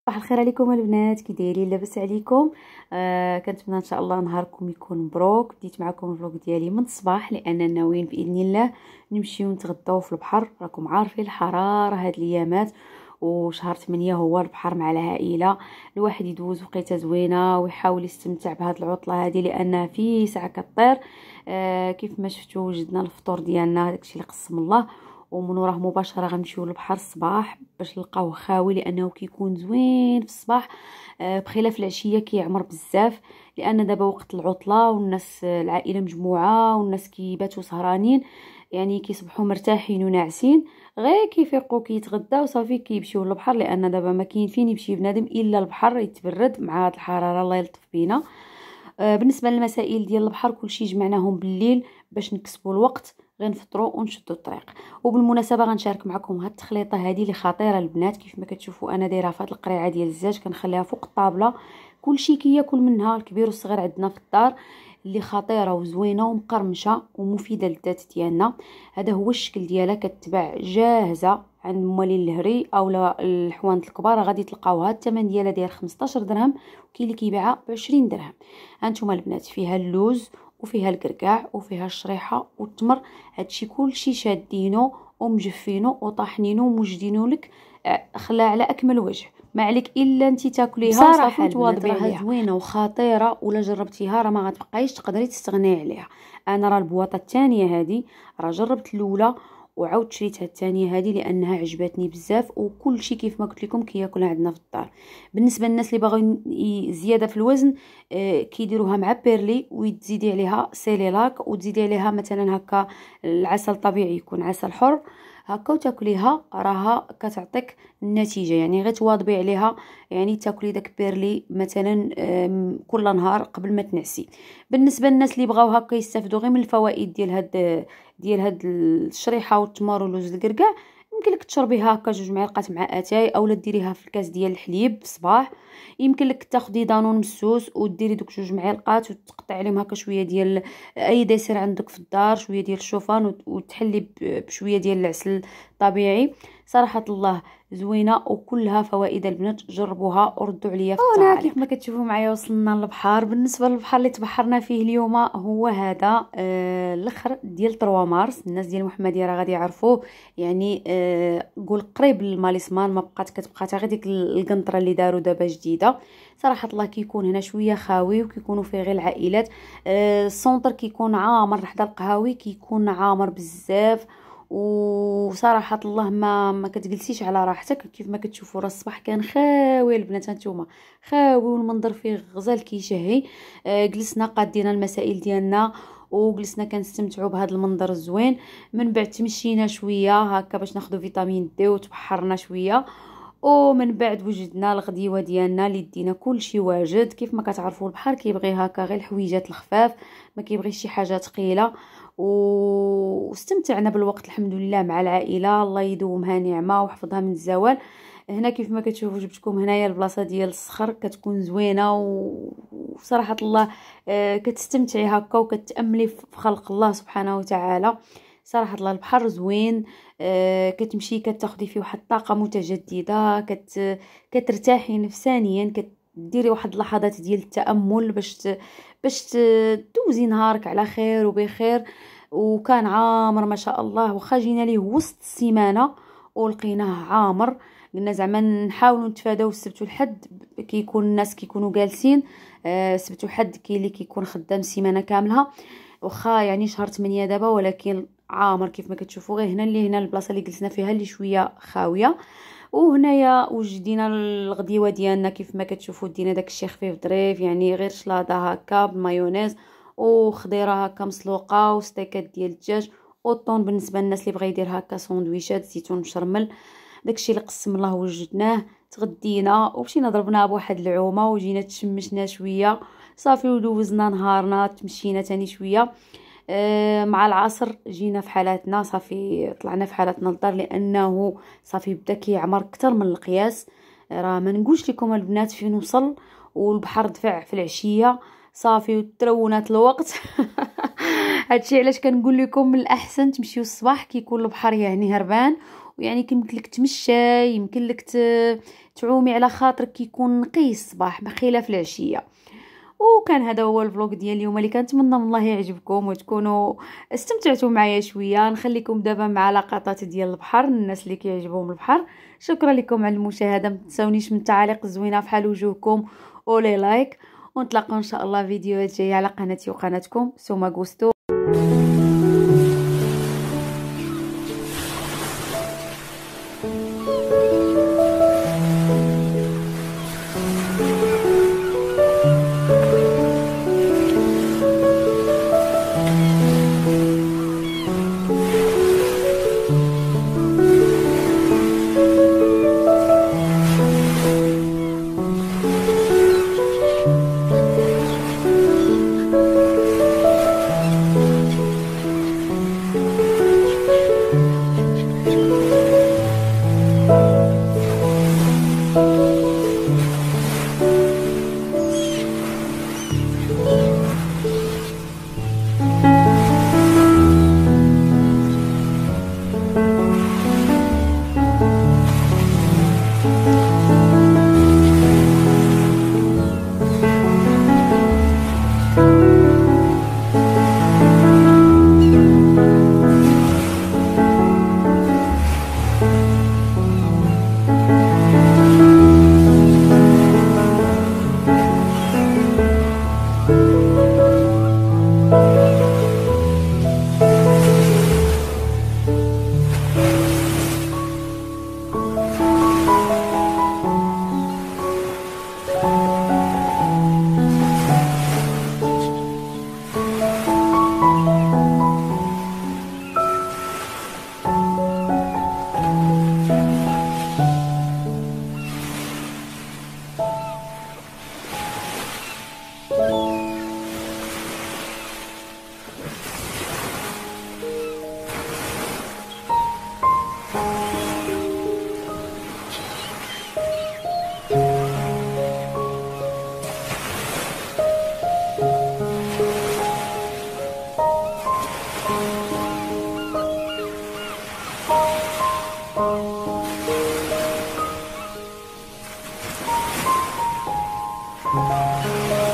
صباح الخير عليكم البنات، كي دايرين؟ لاباس عليكم؟ كنتمنى ان شاء الله نهاركم يكون مبروك. بديت معكم الفلوق ديالي من الصباح لاننا ناويين باذن الله نمشيو نتغداو في البحر. راكم عارفين الحراره هاد الايامات، وشهر 8 هو البحر مع العائله. الواحد يدوز وقيته زوينه ويحاول يستمتع بهاد العطله هذه لانها في ساعه كطير. كيف ما شفتوا وجدنا الفطور ديالنا، داكشي اللي قسم الله، ومن وراه مباشره غنمشيو للبحر الصباح باش نلقاوه خاوي لانه كيكون زوين في الصباح. بخلاف العشيه كيعمر بزاف، لان دابا وقت العطله والناس العائله مجموعه والناس كيباتوا سهرانين، يعني كيصبحوا مرتاحين وناعسين، غير كيفيقوا كيتغداو صافي كيمشيو للبحر، لان دابا ما كاين فين يمشي بنادم الا البحر يتبرد مع هاد الحراره. الله يلطف بينا. بالنسبه للمسائل ديال البحر كلشي جمعناهم بالليل باش نكسبوا الوقت، غنفطروا ونشدوا الطريق. وبالمناسبه غنشارك معكم هاد التخليطه هذه اللي خطيره البنات. كيف ما كتشوفوا انا دايره فهاد القريعه ديال الزاج كنخليها فوق الطابله، كلشي كياكل منها، الكبير والصغير عندنا في الدار، اللي خطيره وزوينه ومقرمشه ومفيده للذات ديالنا. هذا هو الشكل ديالها، كتباع جاهزه عند موالين الهري او الحوانت الكبار، غادي تلقاوها. الثمن ديالها داير 15 درهم، وكاين اللي كيبيعها ب 20 درهم. هانتوما البنات، فيها اللوز وفيها الكركاع وفيها الشريحه والتمر، هادشي كلشي شادينو ومجفينو وطاحنينو وموجدينو لك، خلاها على اكمل وجه. ما عليك الا انت تاكليها وصافي تواظبي عليها. زوينه وخطيره، ولا جربتيها راه ما غتبقايش تقدري تستغني عليها. انا راه البواطه الثانيه هذه راه جربت الاولى وعاود شريتها الثانيه هذه لانها عجبتني بزاف، وكل شيء كيف ما قلت لكم كياكلها عندنا في الدار. بالنسبه للناس اللي باغيين زياده في الوزن، كيديروها مع بيرلي وتزيدي عليها سيليلاك وتزيدي عليها مثلا هكا العسل الطبيعي، يكون عسل حر هكا وتاكليها، راها كتعطيك النتيجه. يعني غير تواظبي عليها، يعني تاكلي داك بيرلي مثلا كل نهار قبل ما تنعسي. بالنسبه للناس اللي بغاو هكا يستافدوا غير من الفوائد ديال هاد الشريحه والتمر ولوز الكركاع، يمكن لك تشربيها هكا 2 معالق مع اتاي، اولا ديريها في الكاس ديال الحليب في الصباح. يمكن لك تاخدي دانون مسوس وديري دوك 2 معالق وتقطعي عليهم هكا شويه ديال اي ديسير عندك في الدار، شويه ديال الشوفان وتحلي بشويه ديال العسل الطبيعي. صراحه الله زوينه وكلها فوائد البنات، جربوها وردوا عليا في التعاليق. كيف ما كتشوفوا معايا وصلنا للبحر. بالنسبه للبحر اللي تبحرنا فيه اليوم هو هذا الاخر ديال 3 مارس. الناس ديال المحمديه راه غادي يعرفوه، يعني قول قريب للماليسمان، ما بقات كتبقى حتى غير ديك القنطره اللي داروا دابا جديده. صراحه الله كيكون هنا شويه خاوي وكيكونوا فيه غير العائلات. السونتر كيكون عامر حدا القهاوي، كيكون عامر بزاف، وصراحه الله ما كتجلسيش على راحتك. كيف ما كتشوفوا راه الصباح كان خاوي البنات، هانتوما خاوي والمنظر فيه غزال كيشهي. جلسنا قادينا المسائل ديالنا وجلسنا كنستمتعوا بهذا المنظر الزوين. من بعد تمشينا شويه هكا باش ناخذ فيتامين دي وتبحرنا شويه، ومن بعد وجدنا الغديوه ديالنا اللي دينا كلشي واجد. كيف ما كتعرفوا البحر كيبغي هكا غير الحويجات الخفاف، ما كيبغيش شي حاجه ثقيله. واستمتعنا بالوقت الحمد لله مع العائله، الله يدومها نعمه ويحفظها من الزوال. هنا كيف ما كتشوفوا جبتكم هنايا البلاصه ديال الصخر، كتكون زوينه وصراحه الله كتستمتعي هكا وكتاملي في خلق الله سبحانه وتعالى. صراحه الله البحر زوين. كتمشي كتاخدي فيه واحد الطاقه متجدده، كترتاحي نفسانيا، كديري واحد اللحظات ديال التامل باش دوزي نهارك على خير وبخير. وكان عامر ما شاء الله، واخا جينا ليه وسط السيمانه ولقيناه عامر. قلنا زعما نحاولوا نتفاداو السبت والحد، كيكون الناس كيكونوا جالسين. السبت والحد كاين اللي كيكون خدام سيمانه كامله، واخا يعني شهر 8 دابا، ولكن عامر كيف ما كتشوفوا. غير هنا البلاصه اللي جلسنا فيها اللي شويه خاويه. وهنايا وجدينا الغديوه ديالنا كيف ما كتشوفوا، دينا داكشي خفيف ظريف، يعني غير شلاضه هكا بالمايونيز وخضيره هكا مسلوقه وستيكات ديال الدجاج، والطون بالنسبه للناس اللي بغى يدير هكا ساندويشات زيتون مشرمل. داكشي اللي قسم الله وجدناه. تغدينا ومشينا ضربنا بواحد العومه وجينا تشمشنا شويه صافي ودوزنا نهارنا. تمشينا تاني شويه مع العصر جينا في حالاتنا، صافي طلعنا في حالاتنا للدار لانه صافي بدا كيعمر اكثر من القياس. راه ما نقولش لكم البنات فين وصل، والبحر دفع في العشيه صافي وترونات الوقت. هادشي علاش كنقول لكم من الاحسن تمشيو الصباح كيكون البحر يعني هربان، ويعني يمكن لك تمشى، يمكن لك تعومي على خاطرك كيكون نقي الصباح بخلاف العشيه. وكان هذا هو الفلوق ديال اليوم اللي كنتمنى من الله يعجبكم وتكونوا استمتعتوا معايا شويه. نخليكم دابا مع لقطات ديال البحر، الناس اللي كيعجبهم البحر. شكرا لكم على المشاهده، ما تنساونيش من التعاليق الزوينه فحال وجوهكم ولي لايك، ونتلاقاو ان شاء الله فيديوهات جايه على قناتي وقناتكم سوما غوستو. Thank you.